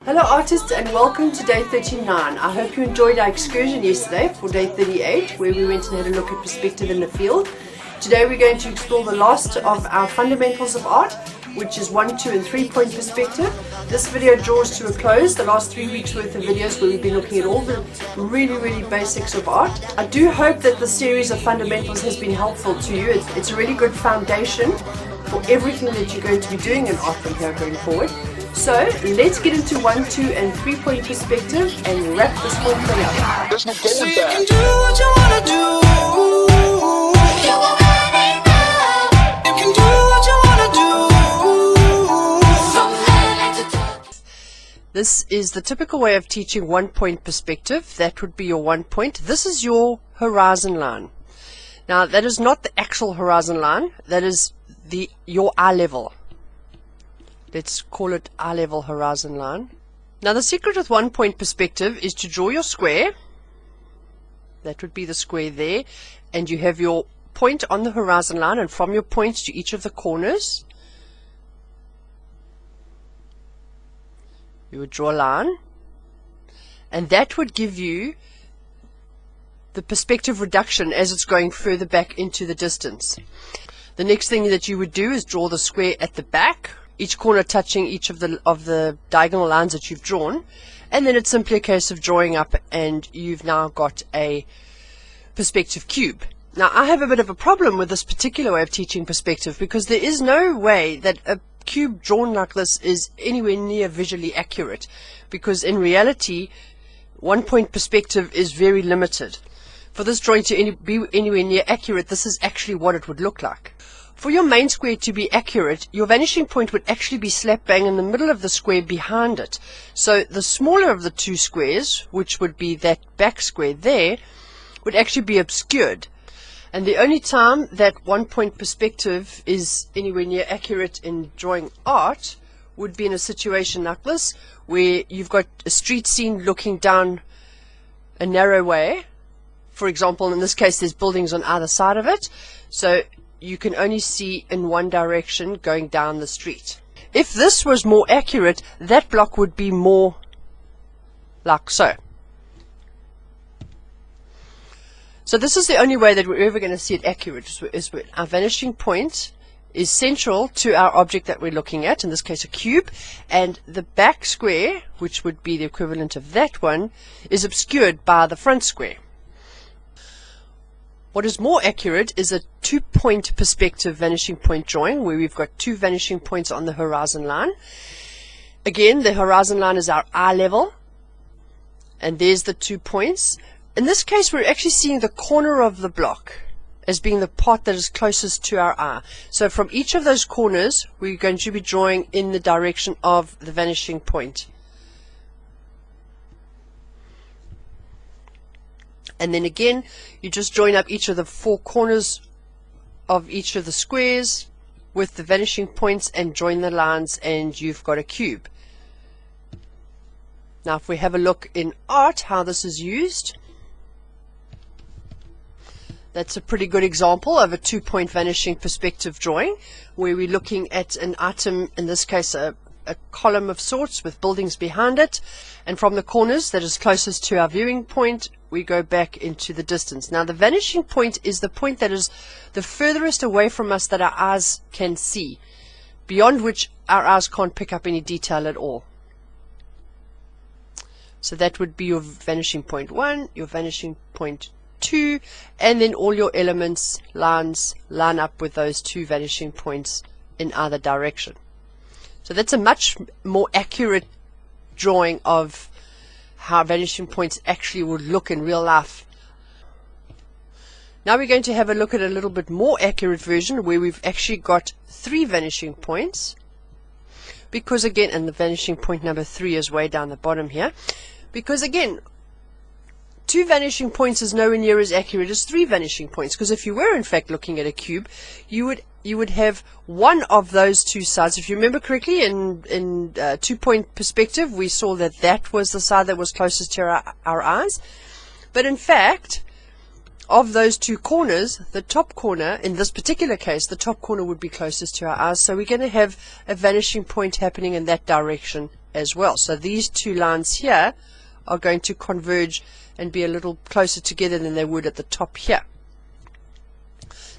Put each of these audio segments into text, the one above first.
Hello artists and welcome to day 39. I hope you enjoyed our excursion yesterday for day 38 where we went and had a look at perspective in the field. Today we're going to explore the last of our fundamentals of art, which is 1, 2 and 3 point perspective. This video draws to a close the last 3 weeks worth of videos where we've been looking at all the really basics of art. I do hope that the series of fundamentals has been helpful to you. It's a really good foundation for everything that you're going to be doing in art from here going forward. So let's get into 1, 2 and 3 point perspective and wrap this whole thing up. There's no going with that. You can do what you wanna do. You already know. You can do what you wanna do. From head to toe. This is the typical way of teaching 1 point perspective. That would be your 1 point. This is your horizon line. Now that is not the actual horizon line. That is your eye level. Let's call it eye level horizon line. Now the secret with 1 point perspective is to draw your square. That would be the square there. And you have your point on the horizon line, and from your points to each of the corners you would draw a line, and that would give you the perspective reduction as it's going further back into the distance. The next thing that you would do is draw the square at the back, each corner touching each of the diagonal lines that you've drawn, and then it's simply a case of drawing up and you've now got a perspective cube. Now I have a bit of a problem with this particular way of teaching perspective because there is no way that a cube drawn like this is anywhere near visually accurate, because in reality 1 point perspective is very limited. For this drawing to be anywhere near accurate, this is actually what it would look like. For your main square to be accurate, your vanishing point would actually be slap bang in the middle of the square behind it. So the smaller of the two squares, which would be that back square there, would actually be obscured. And the only time that 1 point perspective is anywhere near accurate in drawing art would be in a situation like this, where you've got a street scene looking down a narrow way. For example, in this case there's buildings on either side of it, so you can only see in one direction going down the street. If this was more accurate, that block would be more like so. So this is the only way that we're ever going to see it accurate, is when our vanishing point is central to our object that we're looking at, in this case a cube, and the back square, which would be the equivalent of that one, is obscured by the front square. What is more accurate is a 2 point perspective vanishing point drawing, where we've got two vanishing points on the horizon line. Again, the horizon line is our eye level, and there's the 2 points. In this case, we're actually seeing the corner of the block as being the part that is closest to our eye. So from each of those corners, we're going to be drawing in the direction of the vanishing point. And then again, you just join up each of the 4 corners of each of the squares with the vanishing points and join the lines, and you've got a cube. Now if we have a look in art how this is used, that's a pretty good example of a 2 point vanishing perspective drawing, where we're looking at an item, in this case a column of sorts with buildings behind it, and from the corners that is closest to our viewing point we go back into the distance. Now the vanishing point is the point that is the furthest away from us that our eyes can see, beyond which our eyes can't pick up any detail at all. So that would be your vanishing point 1, your vanishing point 2, and then all your elements, lines, line up with those 2 vanishing points in either direction. So that's a much more accurate drawing of how vanishing points actually would look in real life. Now we're going to have a look at a little bit more accurate version, where we've actually got 3 vanishing points, because again, and the vanishing point number 3 is way down the bottom here, because again 2 vanishing points is nowhere near as accurate as 3 vanishing points, because if you were in fact looking at a cube, you would have one of those 2 sides. If you remember correctly, in 2 point perspective we saw that that was the side that was closest to our eyes, but in fact of those 2 corners, the top corner, in this particular case, the top corner would be closest to our eyes, so we're going to have a vanishing point happening in that direction as well. So these two lines here are going to converge and be a little closer together than they would at the top here.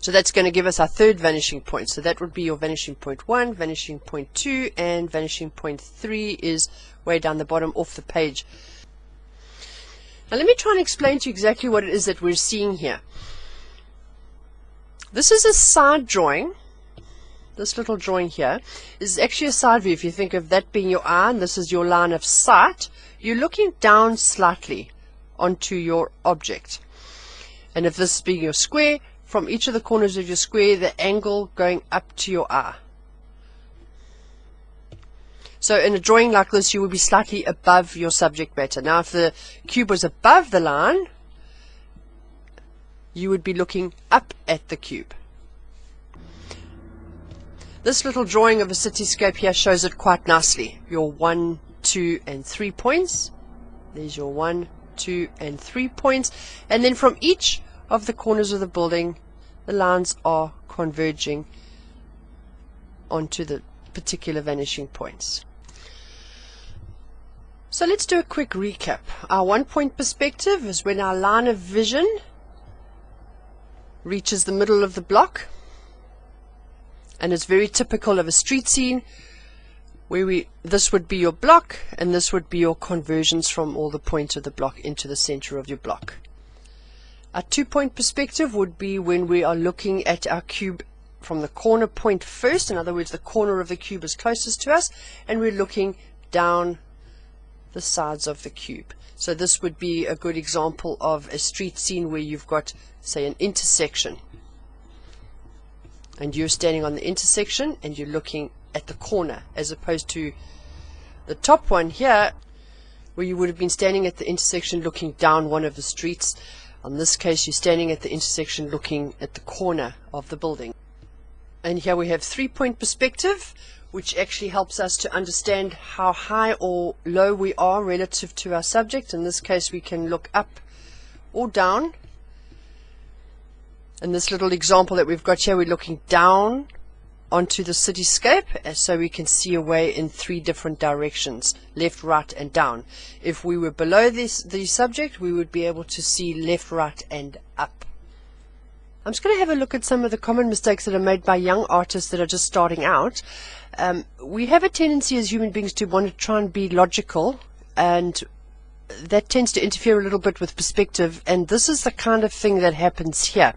So that's going to give us our third vanishing point. So that would be your vanishing point 1, vanishing point 2, and vanishing point 3 is way down the bottom off the page. Now let me try and explain to you exactly what it is that we're seeing here. This is a side drawing. This little drawing here is actually a side view. If you think of that being your eye and this is your line of sight, you're looking down slightly onto your object. And if this being your square, from each of the corners of your square, the angle going up to your eye. So in a drawing like this, you would be slightly above your subject matter. Now if the cube was above the line, you would be looking up at the cube. This little drawing of a cityscape here shows it quite nicely. Your 1, 2, and 3 points. There's your 1, 2, and 3 points. And then from each of the corners of the building, the lines are converging onto the particular vanishing points. So let's do a quick recap. Our 1-point perspective is when our line of vision reaches the middle of the block, and it's very typical of a street scene where this would be your block and this would be your conversions from all the points of the block into the center of your block. A 2-point perspective would be when we are looking at our cube from the corner point first. In other words, the corner of the cube is closest to us, and we're looking down the sides of the cube. So this would be a good example of a street scene where you've got, say, an intersection. And you're standing on the intersection and you're looking at the corner, as opposed to the top one here, where you would have been standing at the intersection looking down one of the streets. In this case, you're standing at the intersection looking at the corner of the building. And here we have 3-point perspective, which actually helps us to understand how high or low we are relative to our subject. In this case, we can look up or down. In this little example that we've got here, we're looking down onto the cityscape, so we can see away in 3 different directions, left, right, and down. If we were below the subject, we would be able to see left, right, and up. I'm just going to have a look at some of the common mistakes that are made by young artists that are just starting out. We have a tendency as human beings to want to try and be logical, and that tends to interfere a little bit with perspective, and this is the kind of thing that happens here.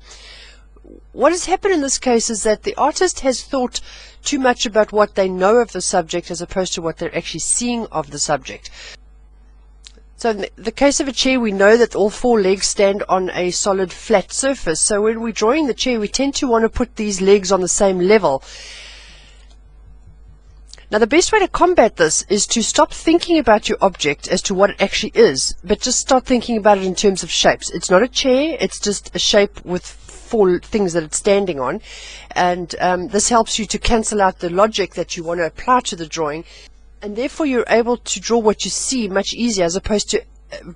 What has happened in this case is that the artist has thought too much about what they know of the subject as opposed to what they're actually seeing of the subject. So in the case of a chair, we know that all 4 legs stand on a solid flat surface. So when we're drawing the chair, we tend to want to put these legs on the same level. Now the best way to combat this is to stop thinking about your object as to what it actually is, but just start thinking about it in terms of shapes. It's not a chair, it's just a shape with 4 things that it's standing on, and this helps you to cancel out the logic that you want to apply to the drawing, and therefore you're able to draw what you see much easier as opposed to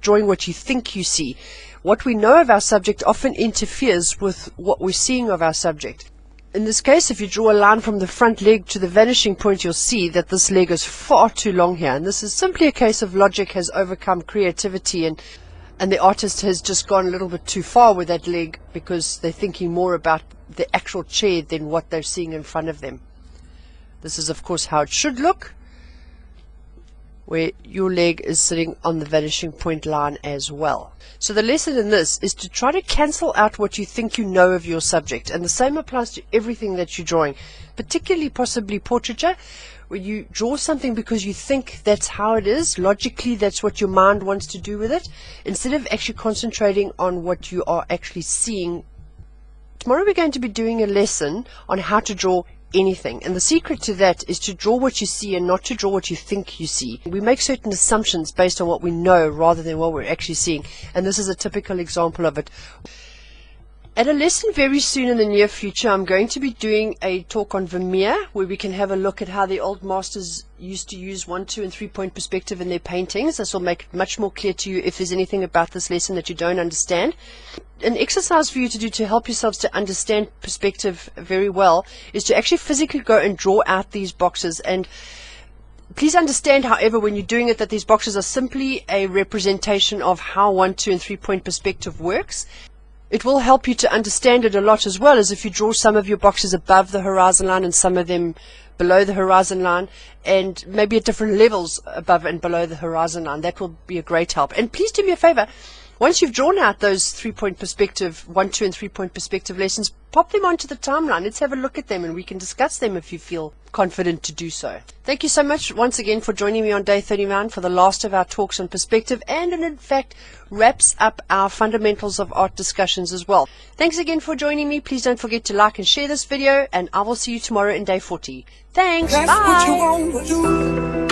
drawing what you think you see. What we know of our subject often interferes with what we're seeing of our subject. In this case, if you draw a line from the front leg to the vanishing point, you'll see that this leg is far too long here, and this is simply a case of logic has overcome creativity, and the artist has just gone a little bit too far with that leg because they're thinking more about the actual chair than what they're seeing in front of them. This is of course how it should look, where your leg is sitting on the vanishing point line as well. So the lesson in this is to try to cancel out what you think you know of your subject, and the same applies to everything that you're drawing, particularly possibly portraiture, where you draw something because you think that's how it is, logically that's what your mind wants to do with it, instead of actually concentrating on what you are actually seeing. Tomorrow we're going to be doing a lesson on how to draw anything, and the secret to that is to draw what you see and not to draw what you think you see. We make certain assumptions based on what we know rather than what we're actually seeing, and this is a typical example of it. At a lesson very soon in the near future, I'm going to be doing a talk on Vermeer, where we can have a look at how the old masters used to use 1, 2, and 3-point perspective in their paintings. This will make it much more clear to you if there's anything about this lesson that you don't understand. An exercise for you to do to help yourselves to understand perspective very well is to actually physically go and draw out these boxes and Please understand, however, when you're doing it, that these boxes are simply a representation of how 1, 2, and 3-point perspective works. It will help you to understand it a lot, as well as if you draw some of your boxes above the horizon line and some of them below the horizon line, and maybe at different levels above and below the horizon line. That will be a great help. And please do me a favor, once you've drawn out those 3-point perspective, 1, 2, and 3-point perspective lessons, pop them onto the timeline. Let's have a look at them and we can discuss them if you feel confident to do so. Thank you so much once again for joining me on day 39 for the last of our talks on perspective, and it in fact wraps up our fundamentals of art discussions as well. Thanks again for joining me. Please don't forget to like and share this video, and I will see you tomorrow in day 40. Thanks. That's Bye. what you want to do.